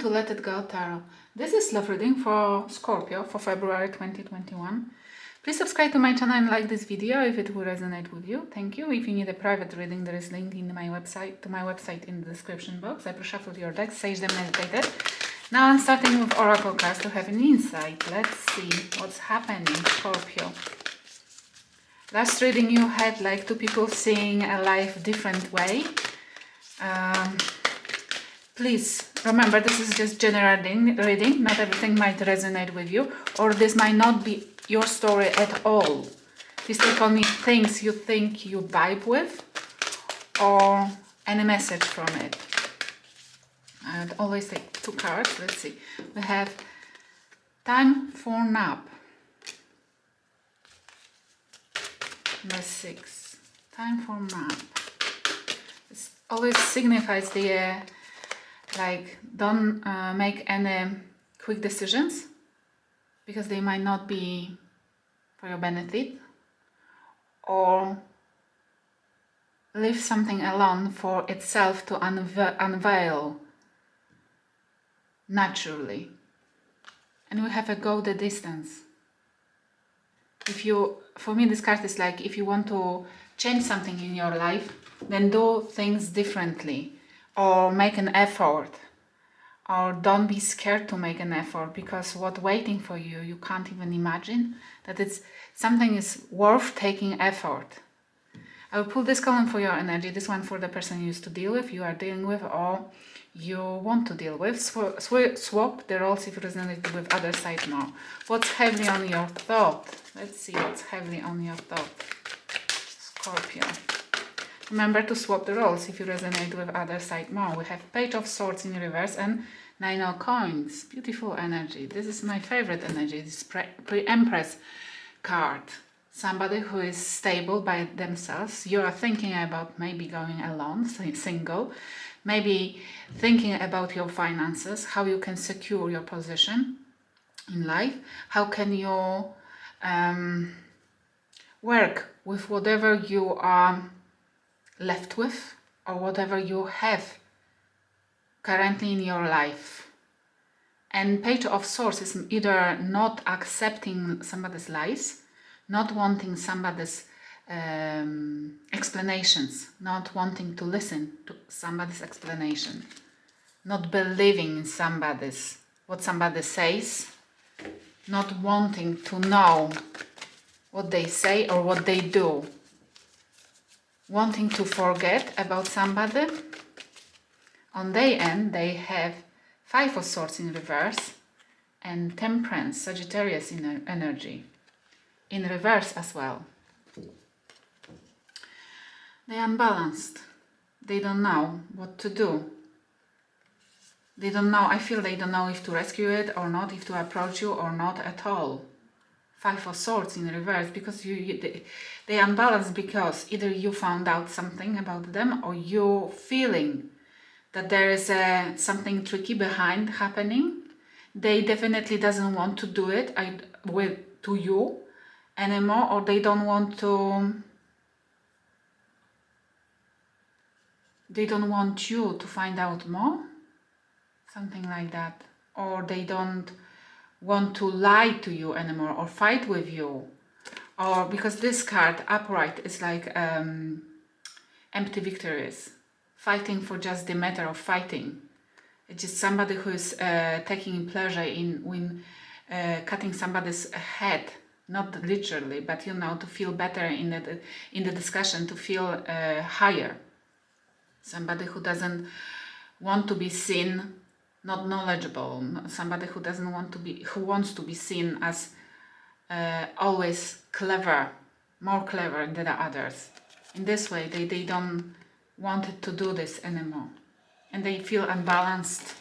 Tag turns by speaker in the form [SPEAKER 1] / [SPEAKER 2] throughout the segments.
[SPEAKER 1] to Let It Go Tarot. This is love reading for Scorpio for February 2021. Please subscribe to my channel and like this video if it will resonate with you. Thank you. If you need a private reading, there is a link in my website in the description box. I pre-shuffled your decks, sage them, meditated. Now I'm starting with oracle cards to have an insight. Let's see what's happening, Scorpio. Last reading you had like two people seeing a life different way. Please remember, this is just general reading. Not everything might resonate with you, or this might not be your story at all. Please take only things you think you vibe with, or any message from it. I'd always take two cards. Let's see. We have time for nap. Number 6. Time for nap. It always signifies the like, don't make any quick decisions, because they might not be for your benefit, or leave something alone for itself to unveil naturally. And we have a go the distance. For me, this card is like, if you want to change something in your life, then do things differently, or make an effort, or don't be scared to make an effort, because what's waiting for you, you can't even imagine that something is worth taking effort. I will pull this column for your energy, this one for the person you used to deal with, you are dealing with, or you want to deal with. Swap the roles if you resonate with other side more. What's heavily on your thought? Let's see what's heavily on your thought, Scorpio. Remember to swap the roles if you resonate with other side more. We have Page of Swords in reverse and 9 of Coins. Beautiful energy. This is my favorite energy. This pre-Empress card. Somebody who is stable by themselves. You are thinking about maybe going alone, single. Maybe thinking about your finances, how you can secure your position in life. How can you work with whatever you are left with, or whatever you have currently in your life. And Page of Swords is either not accepting somebody's lies, not wanting somebody's explanations, not wanting to listen to somebody's explanation, not believing in what somebody says, not wanting to know what they say or what they do, wanting to forget about somebody. On their end, they have 5 of Swords in reverse and Temperance, Sagittarius in energy, in reverse as well. They are unbalanced. They don't know what to do. They don't know, I feel they don't know if to rescue it or not, if to approach you or not at all. 5 of Swords in reverse, because they unbalanced because either you found out something about them, or you feeling that there is something tricky behind happening. They definitely doesn't want to do it to you anymore, or they don't want you to find out more, something like that, or they don't want to lie to you anymore or fight with you, or because this card upright is like empty victories, fighting for just the matter of fighting. It's just somebody who is taking pleasure in cutting somebody's head, not literally, but to feel better in the discussion, to feel higher. Somebody who doesn't want to be seen not knowledgeable, somebody who wants to be seen as always clever, more clever than the others. In this way, they don't want to do this anymore, and they feel unbalanced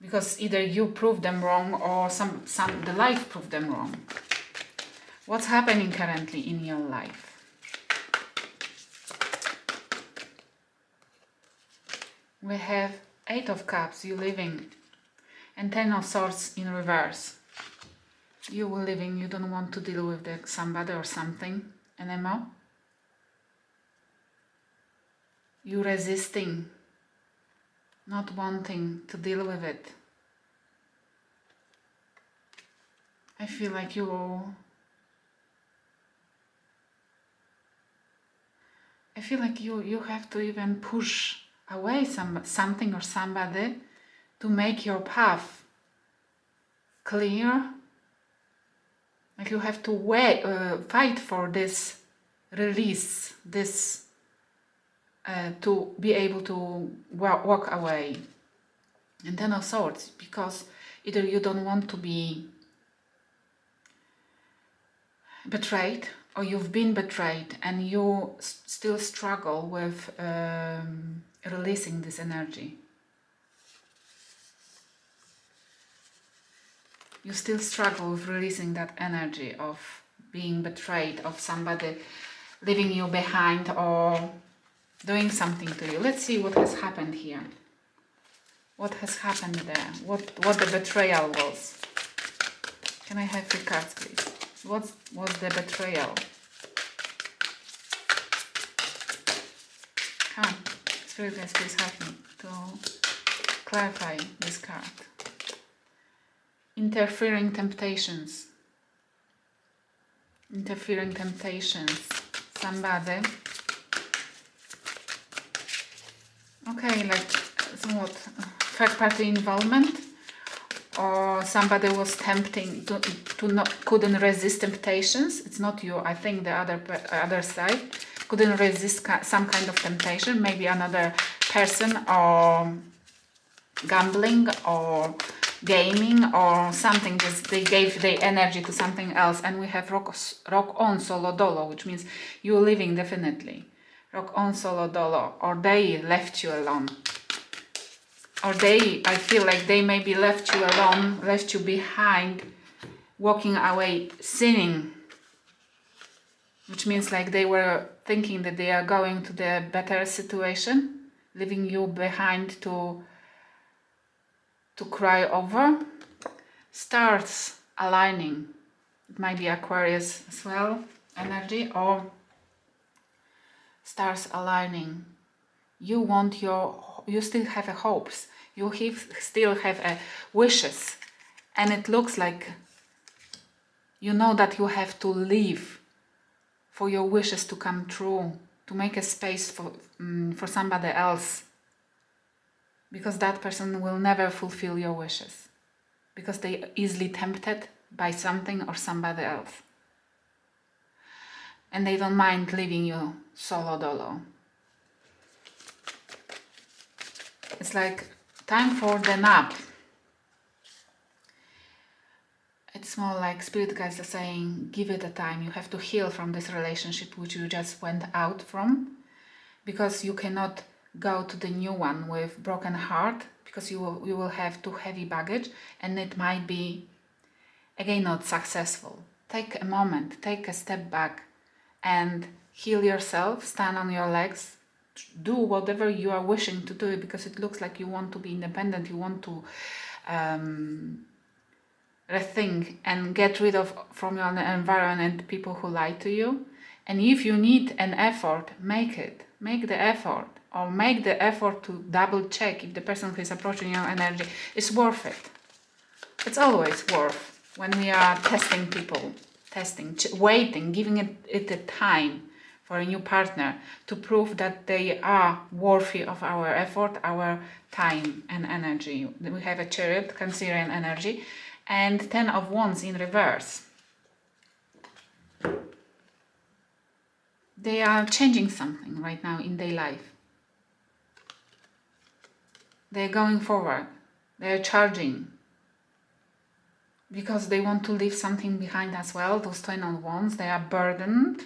[SPEAKER 1] because either you prove them wrong, or the life proved them wrong. What's happening currently in your life? We have 8 of Cups, you living, and 10 of Swords in reverse. You were living, you don't want to deal with somebody or something anymore. You resisting not wanting to deal with it. I feel like you have to even push away something or somebody to make your path clear. Like you have to fight for this release, this to be able to walk away. And Ten of Swords, because either you don't want to be betrayed, or you've been betrayed and you still struggle with releasing this energy. You still struggle with releasing that energy of being betrayed, of somebody leaving you behind or doing something to you. Let's see what has happened here. What has happened there? What the betrayal was? Can I have 3 cards, please? What was the betrayal? Come on, Spirit guides, please help me to clarify this card. Interfering temptations. Interfering temptations. Somebody. Okay, like somewhat third party involvement, or somebody was tempting to not, couldn't resist temptations. It's not you, I think the other side couldn't resist some kind of temptation, maybe another person, or gambling or gaming or something. Just they gave their energy to something else. And we have rock on solo dolo, which means you're living definitely. Rock on solo dolo, or they left you alone. Or I feel like they maybe left you alone, left you behind, walking away, sinning. Which means like they were thinking that they are going to the better situation, leaving you behind to cry over. Stars aligning. It might be Aquarius as well, energy, or stars aligning. You still have hopes. You still have wishes. And it looks like you know that you have to live for your wishes to come true, to make a space for somebody else. Because that person will never fulfill your wishes. Because they are easily tempted by something or somebody else. And they don't mind leaving you solo dolo. It's like time for the nap. It's more like spirit guides are saying, give it a time. You have to heal from this relationship which you just went out from. Because you cannot go to the new one with broken heart, because you will have too heavy baggage, and it might be again not successful. Take a moment, take a step back and heal yourself, stand on your legs, do whatever you are wishing to do, because it looks like you want to be independent, you want to rethink and get rid of from your environment people who lie to you. And if you need an effort, make the effort, or make the effort to double check if the person who is approaching your energy is worth it. It's always worth when we are testing people, waiting, giving it a time for a new partner to prove that they are worthy of our effort, our time and energy. We have a Chariot, Cancerian energy, and 10 of Wands in reverse. They are changing something right now in their life. They're going forward. They're charging. Because they want to leave something behind as well. Those 10 of Wands, they are burdened.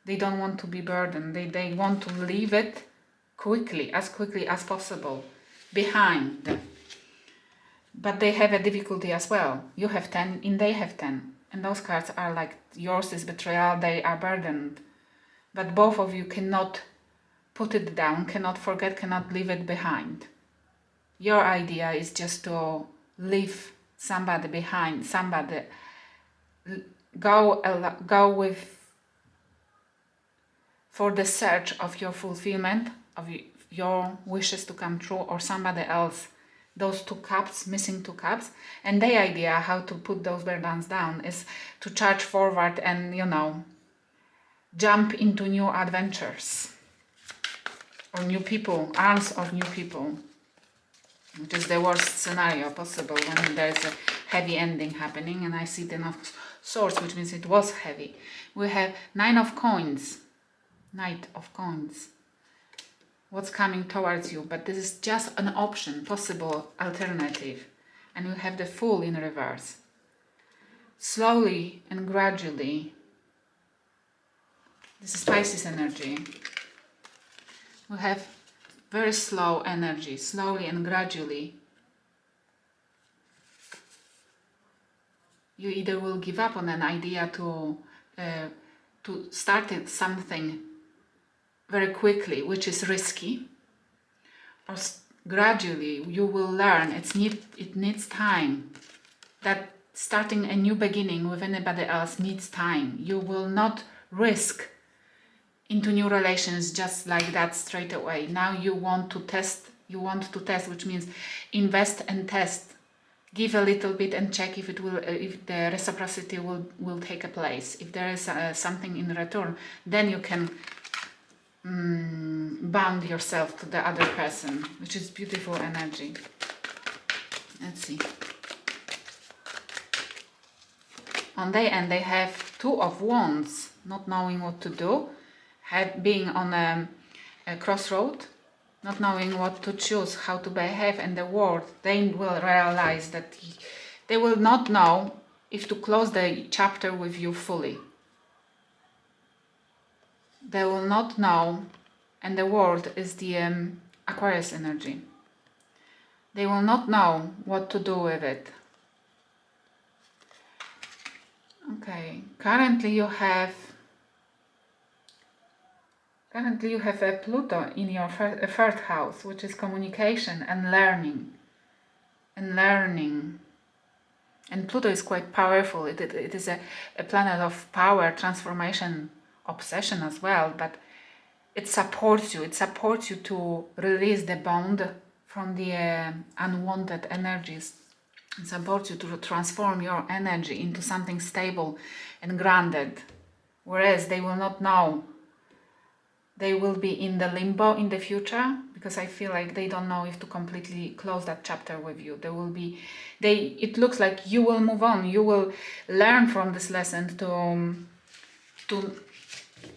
[SPEAKER 1] They don't want to be burdened. They want to leave it quickly as possible behind them. But they have a difficulty as well. You have 10 and they have 10. And those cards are like, yours is betrayal, they are burdened. But both of you cannot put it down, cannot forget, cannot leave it behind. Your idea is just to leave somebody behind, somebody. Go with for the search of your fulfillment, your wishes to come true or somebody else. Those 2 cups, missing 2 cups, and the idea how to put those burdens down is to charge forward and, you know, jump into new adventures or new people, arms of new people, which is the worst scenario possible when there's a heavy ending happening. And I see 10 of Swords, which means it was heavy. We have 9 of Coins, Knight of Coins. What's coming towards you, but this is just an option, possible alternative. And you have the Fool in reverse. Slowly and gradually, this is Pisces energy. We have very slow energy, slowly and gradually. You either will give up on an idea to start something very quickly, which is risky, or gradually you will learn it needs time. That starting a new beginning with anybody else needs time. You will not risk into new relations just like that straight away. Now you want to test, which means invest and test. Give a little bit and check if the reciprocity will take a place. If there is something in return, then you can bound yourself to the other person, which is beautiful energy. Let's see. On their end, they have 2 of Wands, not knowing what to do, being on a crossroad, not knowing what to choose, how to behave in the world. They will realize that they will not know if to close the chapter with you fully. They will not know, and the world is the Aquarius energy. They will not know what to do with it. Okay, currently you have a Pluto in your 3rd house, which is communication and learning. And Pluto is quite powerful. It is a planet of power, transformation, obsession as well, but it supports you. It supports you to release the bond from the unwanted energies. It supports you to transform your energy into something stable and grounded. Whereas they will not know. They will be in the limbo in the future, because I feel like they don't know if to completely close that chapter with you. It looks like you will move on. You will learn from this lesson to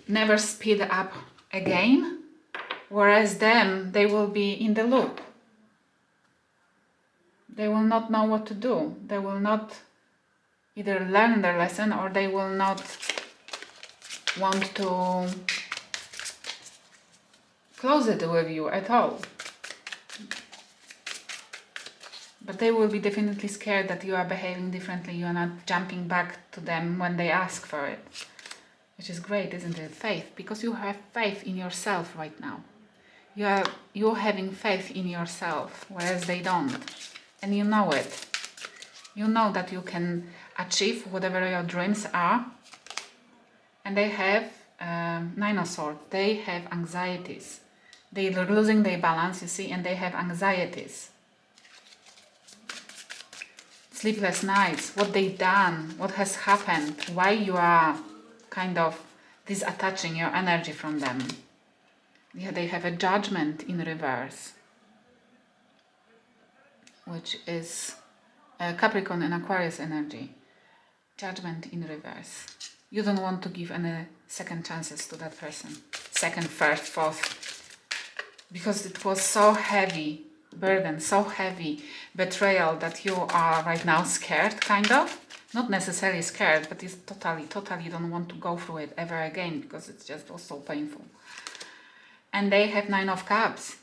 [SPEAKER 1] never speed up again, whereas they will be in the loop. They will not know what to do. They will not either learn their lesson, or they will not want to close it with you at all. But they will be definitely scared that you are behaving differently. You are not jumping back to them when they ask for it. Which is great, isn't it? Faith, because you have faith in yourself right now. You're having faith in yourself, whereas they don't. And you know it. You know that you can achieve whatever your dreams are. And they have 9 of Swords. They have anxieties. They are losing their balance, you see, and they have anxieties. Sleepless nights, what they've done, what has happened, why you are kind of disattaching your energy from them. Yeah, they have a Judgment in reverse, which is Capricorn and Aquarius energy. Judgment in reverse. You don't want to give any second chances to that person. Second, third, fourth. Because it was so heavy burden, so heavy betrayal, that you are right now scared, kind of. Not necessarily scared, but it's totally don't want to go through it ever again, because it's just was so painful. And they have 9 of Cups.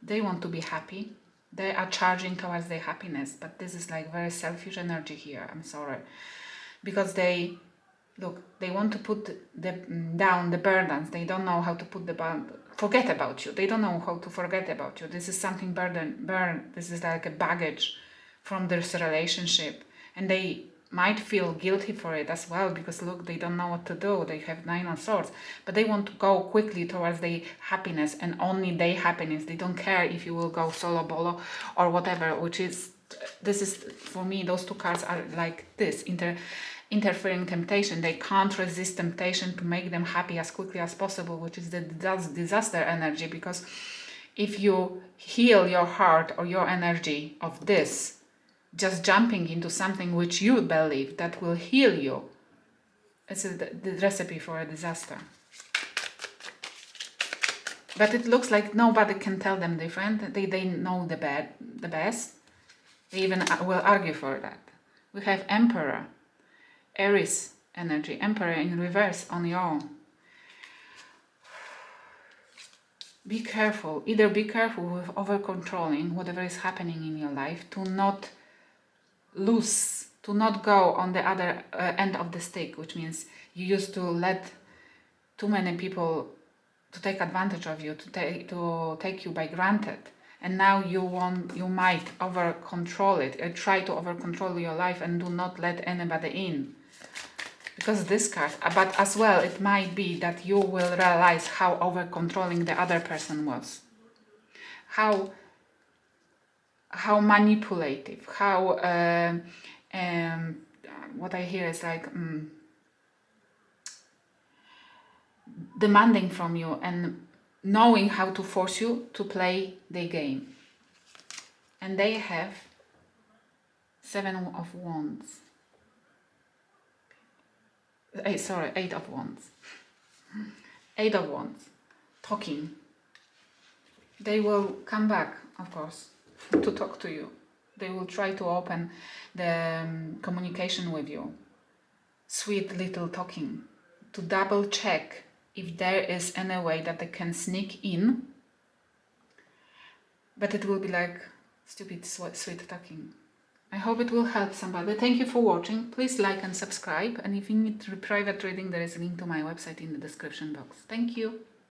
[SPEAKER 1] They want to be happy. They are charging towards their happiness, but this is like very selfish energy here. I'm sorry. Because they want to put down the burdens. They don't know how to put forget about you. They don't know how to forget about you. This is something this is like a baggage from this relationship. And they might feel guilty for it as well, because look, they don't know what to do. They have 9 of Swords, but they want to go quickly towards their happiness and only their happiness. They don't care if you will go solo bolo or whatever, which is, this is, for me, those 2 cards are like this, interfering temptation. They can't resist temptation to make them happy as quickly as possible, which is the disaster energy, because if you heal your heart or your energy of this, just jumping into something which you believe that will heal you, it's the recipe for a disaster. But it looks like nobody can tell them different. They know the best. They even will argue for that. We have Emperor, Aries energy, Emperor in reverse on your own. Be careful. Either be careful with over-controlling whatever is happening in your life, to not lose, to not go on the other end of the stick, which means you used to let too many people to take advantage of you, to take you by granted, and now you might over control it, try to over control your life and do not let anybody in, because this card. But as well, it might be that you will realize how over controlling the other person was, how manipulative, how what I hear is like demanding from you and knowing how to force you to play the game. And they have 7 of Wands. 8 of Wands. 8 of Wands. Talking. They will come back, of course, to talk to you. They will try to open the communication with you. Sweet little talking. To double check if there is any way that they can sneak in. But it will be like stupid sweet talking. I hope it will help somebody. Thank you for watching. Please like and subscribe. And if you need private reading, there is a link to my website in the description box. Thank you.